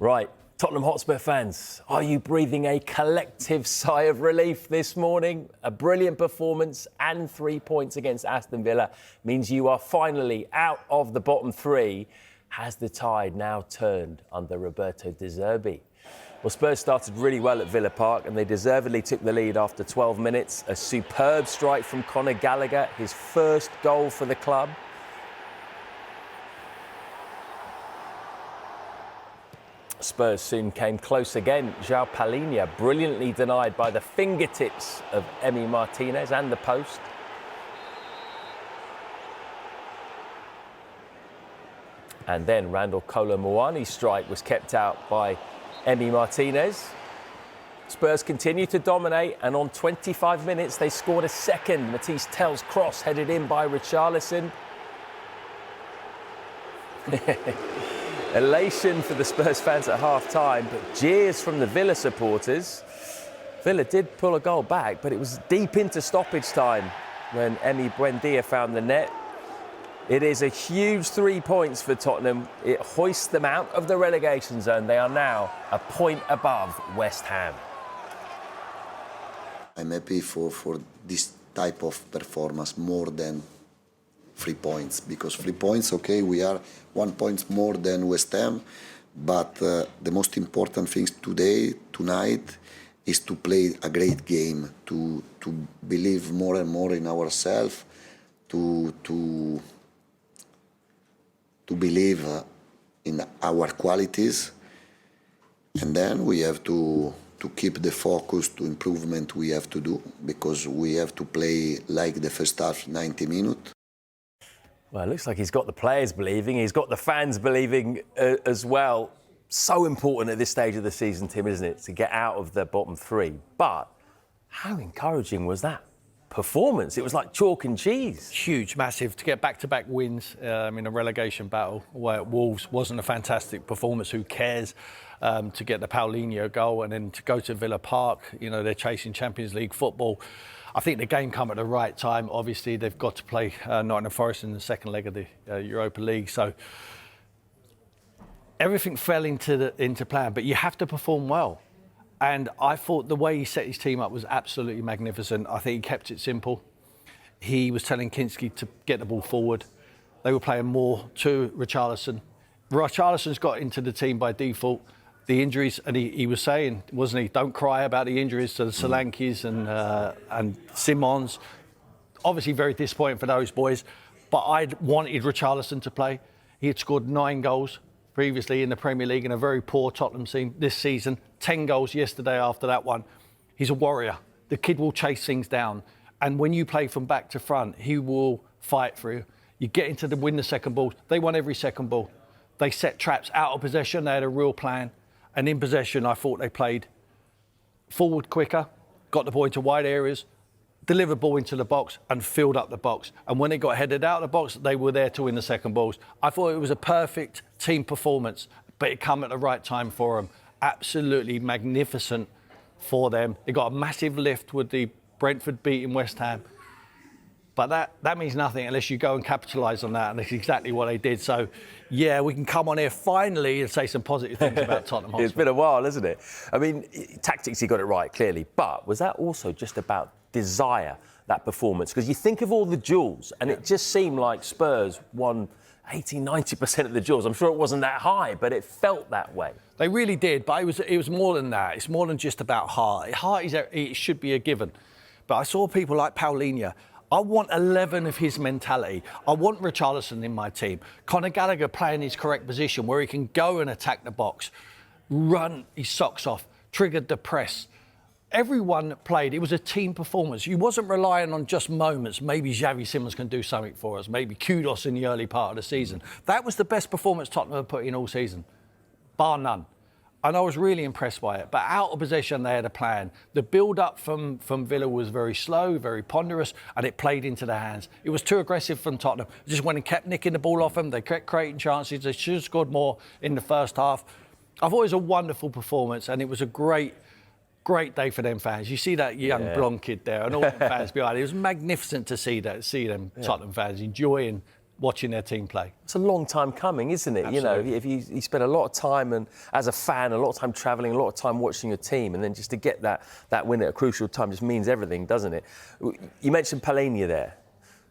Right, Tottenham Hotspur fans, are you breathing a collective sigh of relief this morning? A brilliant performance and 3 points against Aston Villa means you are finally out of the bottom three. Has the tide now turned under Roberto De Zerbi? Well, Spurs started really well at Villa Park and they deservedly took the lead after 12 minutes. A superb strike from Conor Gallagher, his first goal for the club. Spurs soon came close again. João Palhinha brilliantly denied by the fingertips of Emi Martinez and the post. And then Randall Kolo Muani's strike was kept out by Emi Martinez. Spurs continued to dominate, and on 25 minutes they scored a second. Matisse Tell's cross headed in by Richarlison. Elation for the Spurs fans at half-time, but jeers from the Villa supporters. Villa did pull a goal back, but it was deep into stoppage time when Emi Buendia found the net. It is a huge 3 points for Tottenham. It hoists them out of the relegation zone. They are now a point above West Ham. I'm happy for this type of performance more than 3 points, because 3 points, okay, we are 1 point more than West Ham, but the most important thing tonight, is to play a great game, to believe more and more in ourselves, to believe in our qualities, and then we have to keep the focus to improvement we have to do, because we have to play like the first half, 90 minutes. Well, it looks like he's got the players believing, he's got the fans believing as well. So important at this stage of the season, Tim, isn't it, to get out of the bottom three? But how encouraging was that performance? It was like chalk and cheese. Huge, massive. To get back-to-back wins in a relegation battle away at Wolves wasn't a fantastic performance. Who cares? To get the Paulinho goal and then to go to Villa Park, you know, they're chasing Champions League football. I think the game come at the right time. Obviously, they've got to play Nottingham Forest in the second leg of the Europa League. So everything fell into plan, but you have to perform well. And I thought the way he set his team up was absolutely magnificent. I think he kept it simple. He was telling Kinski to get the ball forward. They were playing more to Richarlison. Richarlison's got into the team by default. The injuries, and he was saying, wasn't he, don't cry about the injuries to the Solankis and Simons. Obviously very disappointing for those boys, but I wanted Richarlison to play. He had scored 9 goals previously in the Premier League in a very poor Tottenham team this season. 10 goals yesterday after that one. He's a warrior. The kid will chase things down. And when you play from back to front, he will fight for you. You get into the win the second ball. They won every second ball. They set traps out of possession. They had a real plan. And in possession, I thought they played forward quicker, got the ball into wide areas, delivered ball into the box and filled up the box. And when they got headed out of the box, they were there to win the second balls. I thought it was a perfect team performance, but it came at the right time for them. Absolutely magnificent for them. They got a massive lift with the Brentford beating West Ham. But that means nothing unless you go and capitalise on that, and that's exactly what they did. So, yeah, we can come on here finally and say some positive things about Tottenham Hotspur. It's been a while, isn't it? I mean, tactics, he got it right, clearly. But was that also just about desire, that performance? Because you think of all the duels, and it just seemed like Spurs won 80-90% of the duels. I'm sure it wasn't that high, but it felt that way. They really did, but it was more than that. It's more than just about heart. Heart it should be a given. But I saw people like Paulinho. I want 11 of his mentality. I want Richarlison in my team. Conor Gallagher playing his correct position where he can go and attack the box, run his socks off, triggered the press. Everyone played. It was a team performance. You wasn't relying on just moments. Maybe Xavi Simons can do something for us. Maybe kudos in the early part of the season. That was the best performance Tottenham have put in all season, bar none. And I was really impressed by it. But out of possession, they had a plan. The build-up from Villa was very slow, very ponderous, and it played into their hands. It was too aggressive from Tottenham. Just went and kept nicking the ball off them. They kept creating chances. They should have scored more in the first half. I thought it was a wonderful performance, and it was a great day for them fans. You see that young blonde kid there, and all the fans behind it. It was magnificent to see them Tottenham fans enjoying watching their team play. It's a long time coming, isn't it? Absolutely. You know, if you spend a lot of time, and as a fan, a lot of time travelling, a lot of time watching your team, and then just to get that win at a crucial time just means everything, doesn't it? You mentioned Palhinha there.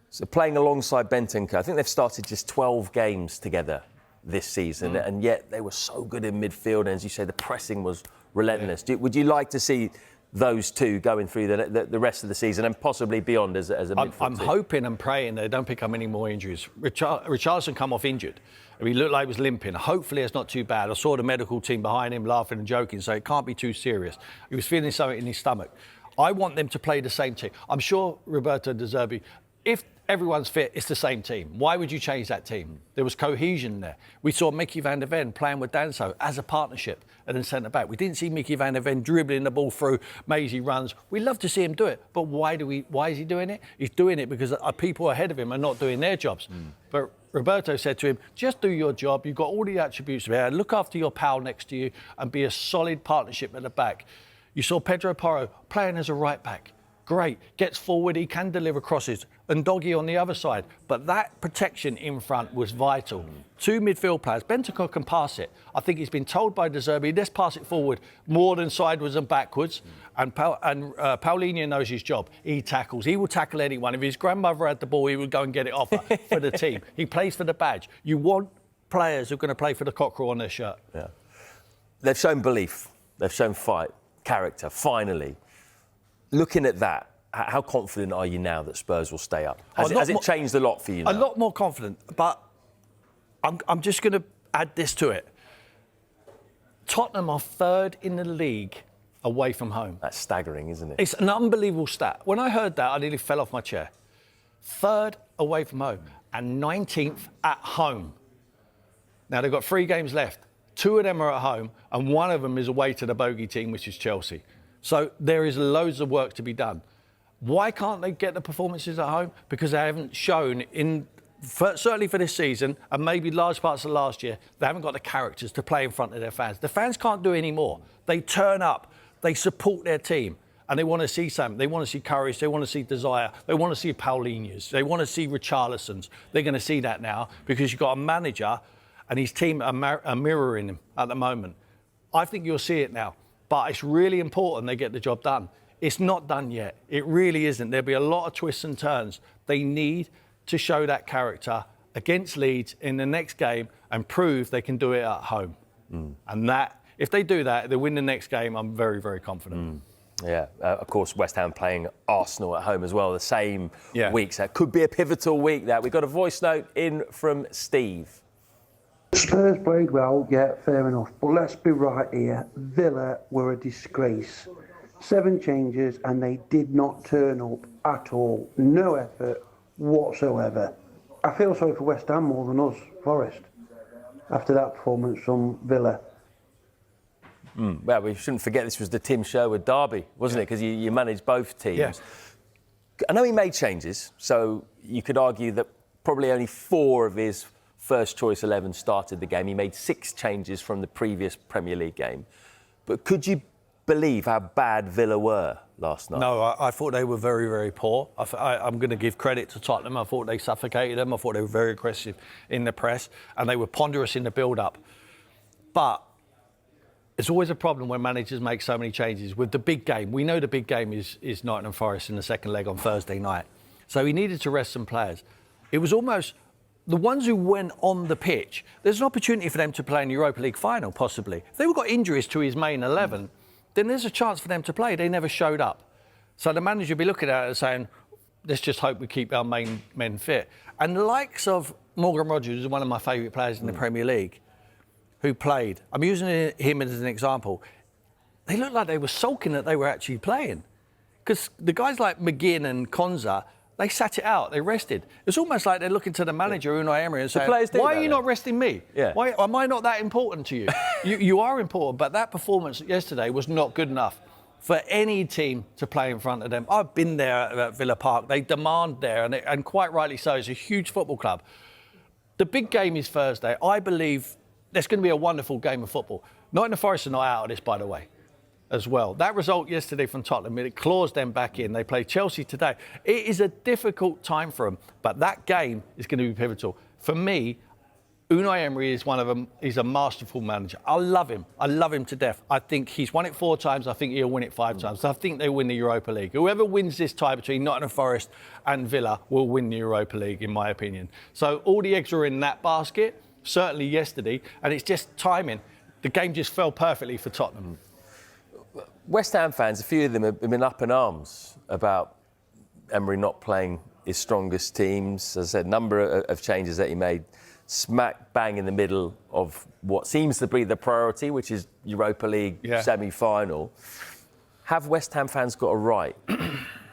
So playing alongside Bentancur, I think they've started just 12 games together this season, and yet they were so good in midfield, and as you say, the pressing was relentless. Yeah. Would you like to see those two going through the rest of the season and possibly beyond as a midfield I'm team? hoping and praying they don't pick up any more injuries. Richarlison come off injured. He looked like he was limping. Hopefully it's not too bad. I saw the medical team behind him laughing and joking, so it can't be too serious. He was feeling something in his stomach. I want them to play the same team. I'm sure Roberto De Zerbi, if everyone's fit, it's the same team. Why would you change that team? There was cohesion there. We saw Mickey van der Ven playing with Danso as a partnership and then centre-back. We didn't see Mickey van der Ven dribbling the ball through mazy runs. We love to see him do it, but why is he doing it? He's doing it because people ahead of him are not doing their jobs. But Roberto said to him, just do your job. You've got all the attributes there. Look after your pal next to you and be a solid partnership at the back. You saw Pedro Porro playing as a right-back. Great, gets forward, he can deliver crosses, and Doggy on the other side. But that protection in front was vital. Two midfield players, Bentancur can pass it. I think he's been told by De Zerbi, let's pass it forward more than sideways and backwards. And Palhinha knows his job. He tackles, he will tackle anyone. If his grandmother had the ball, he would go and get it off her for the team. He plays for the badge. You want players who are going to play for the cockerel on their shirt. Yeah. They've shown belief, they've shown fight, character, finally. Looking at that, how confident are you now that Spurs will stay up? Has it changed a lot for you now? A lot more confident, but I'm just going to add this to it. Tottenham are third in the league away from home. That's staggering, isn't it? It's an unbelievable stat. When I heard that, I nearly fell off my chair. Third away from home and 19th at home. Now, they've got 3 games left. 2 of them are at home and 1 of them is away to the bogey team, which is Chelsea. So there is loads of work to be done. Why can't they get the performances at home? Because they haven't shown, certainly for this season, and maybe large parts of last year, they haven't got the characters to play in front of their fans. The fans can't do any more. They turn up, they support their team, and they want to see something. They want to see courage, they want to see desire, they want to see Paulinhas, they want to see Richarlisons. They're going to see that now because you've got a manager and his team are mirroring him at the moment. I think you'll see it now. But it's really important they get the job done. It's not done yet. It really isn't. There'll be a lot of twists and turns. They need to show that character against Leeds in the next game and prove they can do it at home. And that, if they do that, they win the next game, I'm very, very confident. Yeah, of course, West Ham playing Arsenal at home as well, the same week. So it could be a pivotal week there. We've got a voice note in from Steve. Spurs played well, yeah, fair enough. But let's be right here. Villa were a disgrace. 7 changes and they did not turn up at all. No effort whatsoever. I feel sorry for West Ham more than us, Forest, after that performance from Villa. Well, we shouldn't forget this was the Tim Sherwood derby, wasn't it? Because you managed both teams. Yeah. I know he made changes, so you could argue that probably only 4 of his first choice 11 started the game. He made 6 changes from the previous Premier League game. But could you believe how bad Villa were last night? No, I thought they were very, very poor. I'm going to give credit to Tottenham. I thought they suffocated them. I thought they were very aggressive in the press and they were ponderous in the build-up. But it's always a problem when managers make so many changes. With the big game, we know the big game is Nottingham Forest in the second leg on Thursday night. So he needed to rest some players. It was almost the ones who went on the pitch, there's an opportunity for them to play in the Europa League final, possibly. If they've got injuries to his main 11, then there's a chance for them to play. They never showed up. So the manager will be looking at it and saying, let's just hope we keep our main men fit. And the likes of Morgan Rogers, who's one of my favourite players in the Premier League, who played, I'm using him as an example, they looked like they were sulking that they were actually playing. Because the guys like McGinn and Konza, they sat it out, they rested. It's almost like they're looking to the manager, Unai Emery, and saying, why are you not resting me? Yeah. Why am I not that important to you? You are important, but that performance yesterday was not good enough for any team to play in front of them. I've been there at Villa Park. They demand there, and quite rightly so. It's a huge football club. The big game is Thursday. I believe there's going to be a wonderful game of football. Nottingham Forest are not out of this, by the way. as well. That result yesterday from Tottenham, it claws them back in. They play Chelsea today. It is a difficult time for them, but that game is going to be pivotal. For me, Unai Emery is one of them. He's a masterful manager. I love him. I love him to death. I think he's won it 4 times. I think he'll win it 5 times. I think they win the Europa League. Whoever wins this tie between Nottingham Forest and Villa will win the Europa League, in my opinion. So all the eggs are in that basket, certainly yesterday, and it's just timing. The game just fell perfectly for Tottenham. West Ham fans, a few of them have been up in arms about Emery not playing his strongest teams. As I said, number of changes that he made smack bang in the middle of what seems to be the priority, which is Europa League semi-final. Have West Ham fans got a right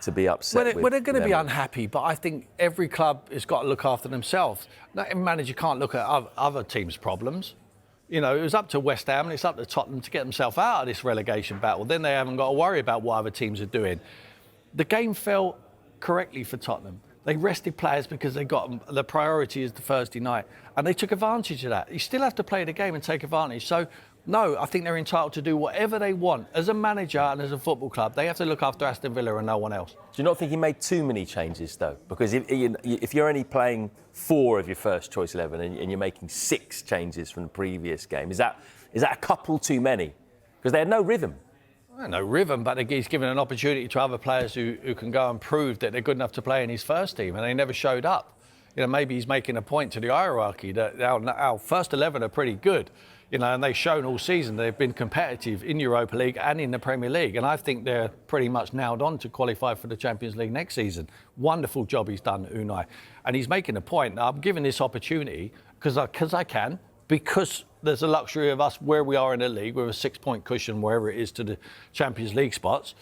to be upset? Well, they're going to be unhappy, but I think every club has got to look after themselves. Every manager can't look at other teams' problems. You know, it was up to West Ham and it's up to Tottenham to get themselves out of this relegation battle. Then they haven't got to worry about what other teams are doing. The game fell correctly for Tottenham. They rested players because they got the priority is the Thursday night, and they took advantage of that. You still have to play the game and take advantage. So, no, I think they're entitled to do whatever they want. As a manager and as a football club, they have to look after Aston Villa and no one else. Do you not think he made too many changes, though? Because if you're only playing 4 of your first choice 11 and you're making 6 changes from the previous game, is that a couple too many? Because they had no rhythm. No rhythm, but he's given an opportunity to other players who can go and prove that they're good enough to play in his first team, and they never showed up. You know, maybe he's making a point to the hierarchy that our first 11 are pretty good, you know, and they've shown all season they've been competitive in Europa League and in the Premier League, and I think they're pretty much nailed on to qualify for the Champions League next season. Wonderful job he's done, Unai, and he's making a point. I'm giving this opportunity because I can. Because there's a luxury of us where we are in the league with a 6-point cushion, wherever it is, to the Champions League spots.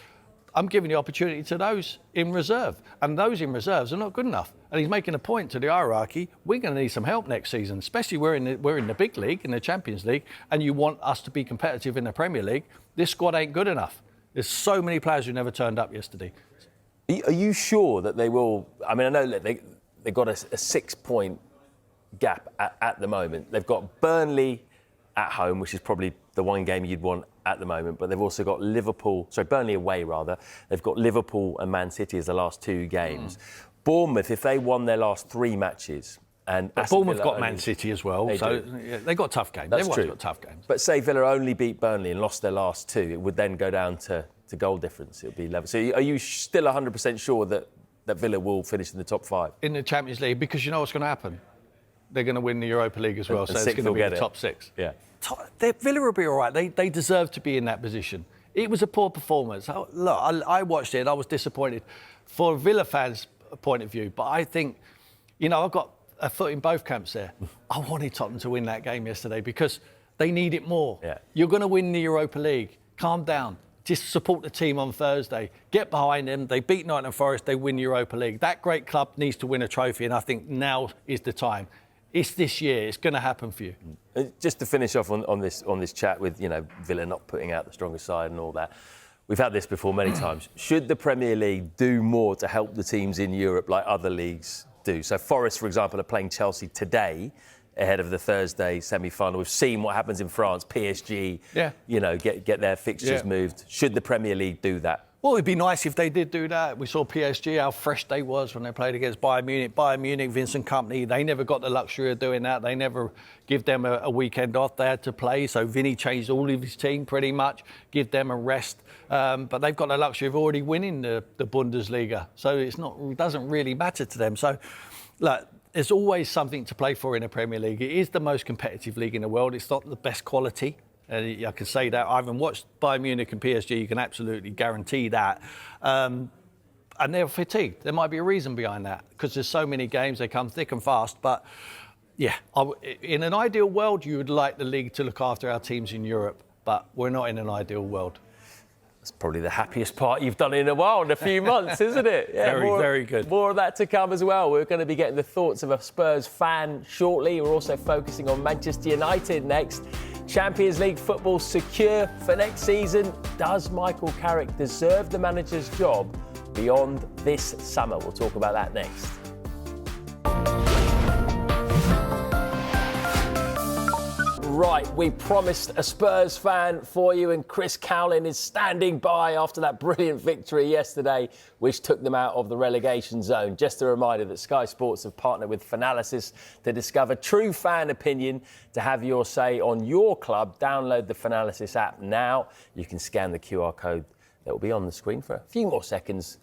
I'm giving the opportunity to those in reserve. And those in reserves are not good enough. And he's making a point to the hierarchy. We're going to need some help next season, especially we're in the big league, in the Champions League, and you want us to be competitive in the Premier League. This squad ain't good enough. There's so many players who never turned up yesterday. Are you sure that they will? I mean, I know that they got a 6-point gap at the moment. They've got Burnley at home, which is probably the one game you'd want at the moment, but they've also got Burnley away rather. They've got Liverpool and Man City as the last 2 games. Bournemouth, if they won their last 3 matches, and Bournemouth got Man City as well, they got tough games. That's true. Got tough games. But say Villa only beat Burnley and lost their last 2, it would then go down to goal difference. It would be level. So are you still 100% sure that Villa will finish in the top 5? In the Champions League, because you know what's going to happen? They're going to win the Europa League as well, so it's going to be the top 6. Yeah. Villa will be all right. They deserve to be in that position. It was a poor performance. Look, I watched it. I was disappointed for Villa fans' point of view. But I think, you know, I've got a foot in both camps there. I wanted Tottenham to win that game yesterday because they need it more. Yeah. You're going to win the Europa League. Calm down. Just support the team on Thursday. Get behind them. They beat Nottingham Forest. They win the Europa League. That great club needs to win a trophy, and I think now is the time. It's this year. It's going to happen for you. Just to finish off on this chat with, you know, Villa not putting out the strongest side and all that. We've had this before many times. Should the Premier League do more to help the teams in Europe like other leagues do? So Forest, for example, are playing Chelsea today ahead of the Thursday semi-final. We've seen what happens in France. PSG, you know, get their fixtures moved. Should the Premier League do that? Well, it'd be nice if they did do that. We saw PSG, how fresh they was when they played against Bayern Munich. Bayern Munich, Vincent Kompany, they never got the luxury of doing that. They never give them a weekend off. They had to play. So Vinny changed all of his team pretty much, give them a rest. But they've got the luxury of already winning the Bundesliga. So it doesn't really matter to them. So, look, there's always something to play for in the Premier League. It is the most competitive league in the world. It's not the best quality. I can say that. I haven't watched Bayern Munich and PSG. You can absolutely guarantee that. And they're fatigued. There might be a reason behind that because there's so many games. They come thick and fast. But, yeah, in an ideal world, you would like the league to look after our teams in Europe. But we're not in an ideal world. That's probably the happiest part you've done in a while, in a few months, isn't it? Yeah, very good. More of that to come as well. We're going to be getting the thoughts of a Spurs fan shortly. We're also focusing on Manchester United next. Champions League football secure for next season. Does Michael Carrick deserve the manager's job beyond this summer? We'll talk about that next. Right, we promised a Spurs fan for you, and Chris Cowlin is standing by after that brilliant victory yesterday, which took them out of the relegation zone. Just a reminder that Sky Sports have partnered with Finalysis to discover true fan opinion. To have your say on your club, download the Finalysis app now. You can scan the QR code that will be on the screen for a few more seconds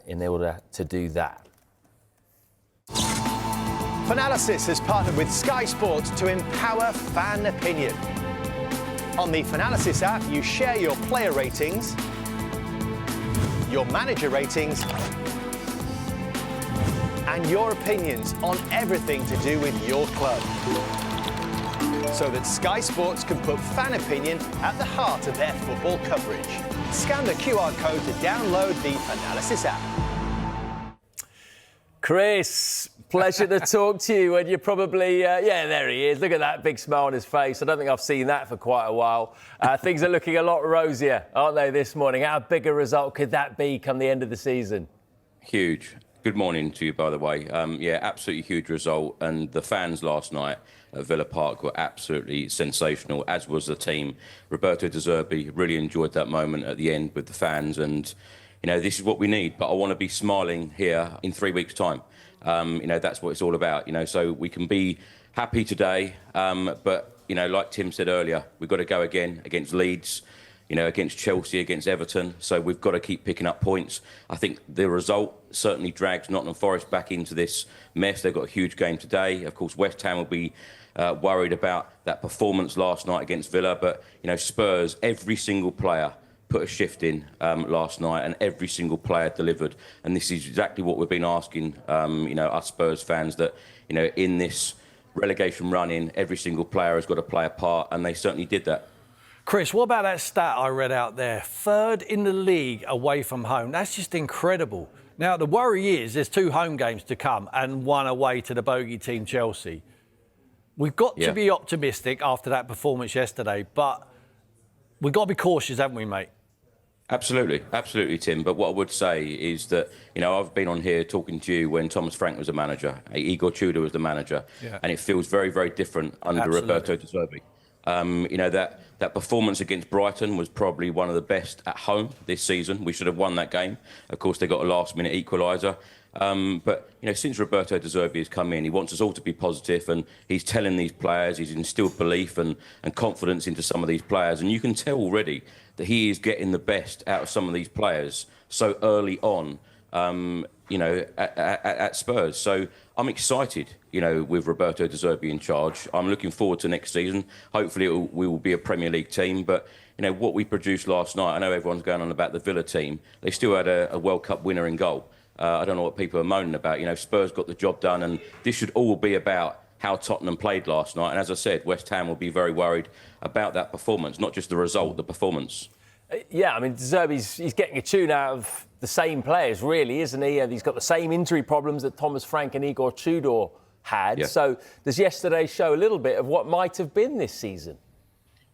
in order to do that. Finalysis has partnered with Sky Sports to empower fan opinion. On the Finalysis app, you share your player ratings, your manager ratings, and your opinions on everything to do with your club, so that Sky Sports can put fan opinion at the heart of their football coverage. Scan the QR code to download the Finalysis app. Chris, pleasure to talk to you. And you're probably, there he is. Look at that big smile on his face. I don't think I've seen that for quite a while. Things are looking a lot rosier, aren't they, this morning? How big a result could that be come the end of the season? Huge. Good morning to you, by the way. Absolutely huge result. And the fans last night at Villa Park were absolutely sensational, as was the team. Roberto De Zerbi really enjoyed that moment at the end with the fans. And, this is what we need. But I want to be smiling here in 3 weeks' time. That's what it's all about, so we can be happy today. But, like Tim said earlier, we've got to go again against Leeds, against Chelsea, against Everton. So we've got to keep picking up points. I think the result certainly drags Nottingham Forest back into this mess. They've got a huge game today. Of course, West Ham will be worried about that performance last night against Villa. But, Spurs, every single player put a shift in last night, and every single player delivered. And this is exactly what we've been asking, us Spurs fans, that, in this relegation run-in, every single player has got to play a part, and they certainly did that. Chris, what about that stat I read out there? 3rd in the league away from home. That's just incredible. Now, the worry is there's 2 home games to come and 1 away to the bogey team, Chelsea. We've got to be optimistic after that performance yesterday, but we've got to be cautious, haven't we, mate? Absolutely, Tim. But what I would say is that, I've been on here talking to you when Thomas Frank was the manager, Igor Tudor was the manager, and it feels very, very different under Roberto De Zerbi. That performance against Brighton was probably one of the best at home this season. We should have won that game. Of course, they got a last-minute equaliser. But, since Roberto De Zerbi has come in, he wants us all to be positive, and he's telling these players, he's instilled belief and confidence into some of these players. And you can tell already that he is getting the best out of some of these players so early on, at Spurs. So I'm excited, with Roberto De Zerbi in charge. I'm looking forward to next season. Hopefully we will be a Premier League team. But, what we produced last night, I know everyone's going on about the Villa team. They still had a World Cup winner in goal. I don't know what people are moaning about. Spurs got the job done, and this should all be about how Tottenham played last night. And as I said, West Ham will be very worried about that performance, not just the result, the performance. Yeah, I mean, De Zerbi's he's getting a tune out of the same players, really, isn't he? And he's got the same injury problems that Thomas Frank and Igor Tudor had. Yeah. So does yesterday show a little bit of what might have been this season?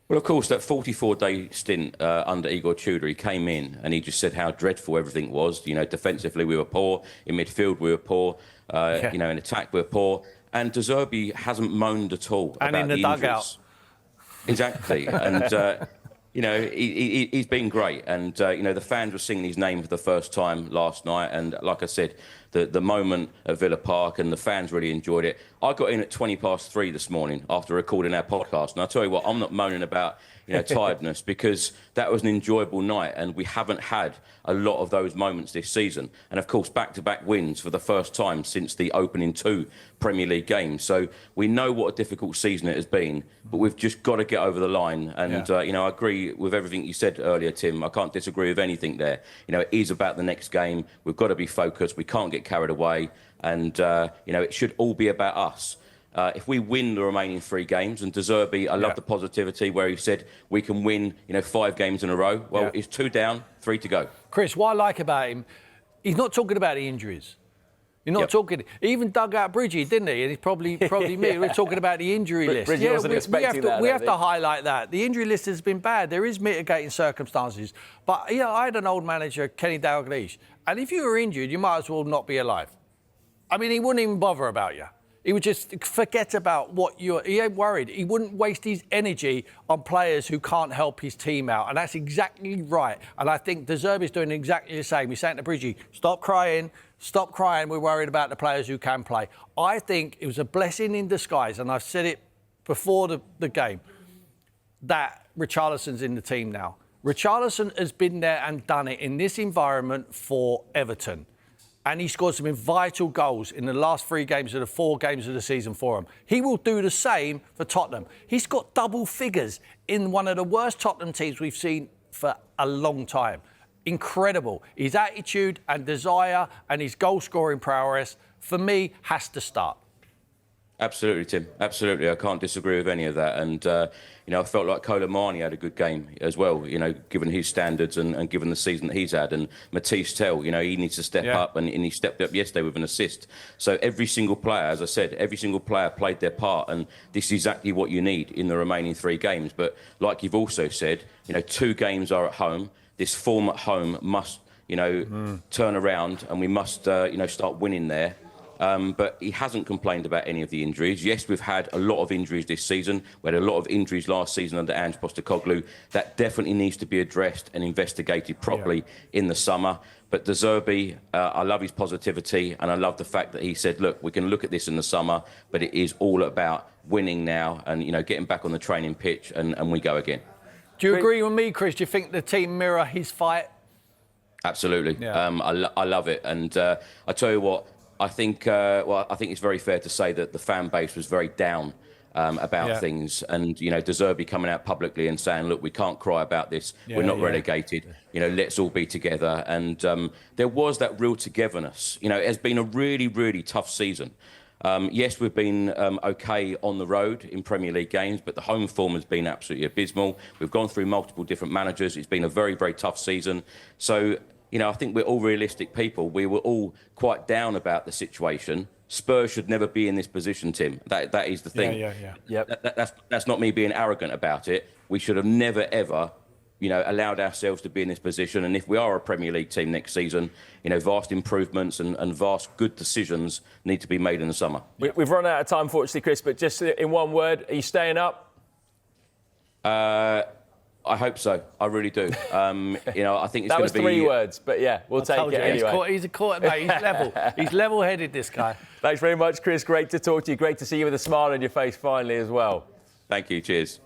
Well, of course, that 44-day stint under Igor Tudor, he came in and he just said how dreadful everything was. Defensively we were poor, in midfield we were poor, in attack we were poor. And De Zerbi hasn't moaned at all and about in the dugout. Exactly. And, he's been great. And, the fans were singing his name for the first time last night. And like I said, the moment at Villa Park, and the fans really enjoyed it. I got in at 3:20 this morning after recording our podcast. And I tell you what, I'm not moaning about tiredness, because that was an enjoyable night, and we haven't had a lot of those moments this season. And of course, back-to-back wins for the first time since the opening 2 Premier League games. So we know what a difficult season it has been, but we've just got to get over the line. And I agree with everything you said earlier, Tim. I can't disagree with anything there. It is about the next game. We've got to be focused. We can't get carried away, and it should all be about us. If we win the remaining 3 games, and De Zerbi, I love the positivity where he said we can win, 5 games in a row. Well, it's 2 down, 3 to go. Chris, what I like about him, he's not talking about the injuries. You're not talking. He even dug out Bridgie, didn't he? And it's probably me. We're talking about the injury list. Bridgie wasn't expecting that. We have to highlight that. The injury list has been bad. There is mitigating circumstances. But, I had an old manager, Kenny Dalglish, and if you were injured, you might as well not be alive. I mean, he wouldn't even bother about you. He would just forget about he ain't worried. He wouldn't waste his energy on players who can't help his team out. And that's exactly right. And I think De Zerbi is doing exactly the same. He's saying to Bridgie, stop crying. We're worried about the players who can play. I think it was a blessing in disguise, and I've said it before the game, that Richarlison's in the team now. Richarlison has been there and done it in this environment for Everton. And he scored some vital goals in the last 3 games of the 4 games of the season for him. He will do the same for Tottenham. He's got double figures in one of the worst Tottenham teams we've seen for a long time. Incredible. His attitude and desire and his goal-scoring prowess, for me, has to start. Absolutely, Tim. Absolutely. I can't disagree with any of that. And, I felt like Cowlin had a good game as well, given his standards and given the season that he's had. And Matisse Tell, he needs to step up, and he stepped up yesterday with an assist. So every single player, as I said, every single player played their part. And this is exactly what you need in the remaining 3 games. But like you've also said, 2 games are at home. This form at home must, turn around, and we must, start winning there. But he hasn't complained about any of the injuries. Yes, we've had a lot of injuries this season. We had a lot of injuries last season under Ange Postecoglou. That definitely needs to be addressed and investigated properly in the summer. But De Zerbi, I love his positivity, and I love the fact that he said, look, we can look at this in the summer, but it is all about winning now and, getting back on the training pitch, and we go again. Do you agree with me, Chris? Do you think the team mirror his fight? Absolutely. Yeah. I love it. And I tell you what, I think it's very fair to say that the fan base was very down about things. And, De Zerbi coming out publicly and saying, look, we can't cry about this. We're not relegated. Let's all be together. And there was that real togetherness. It has been a really, really tough season. Yes, we've been OK on the road in Premier League games, but the home form has been absolutely abysmal. We've gone through multiple different managers. It's been a very, very tough season. So, I think we're all realistic people. We were all quite down about the situation. Spurs should never be in this position, Tim. That is the thing. Yep. That's not me being arrogant about it. We should have never, ever, allowed ourselves to be in this position. And if we are a Premier League team next season, vast improvements and vast good decisions need to be made in the summer. We've run out of time, fortunately, Chris, but just in one word, are you staying up? I hope so. I really do. I think it's that going was to be 3 words, but yeah, we'll take it anyway. He's a quarterback. He's level. He's level-headed, this guy. Thanks very much, Chris. Great to talk to you. Great to see you with a smile on your face finally as well. Thank you. Cheers.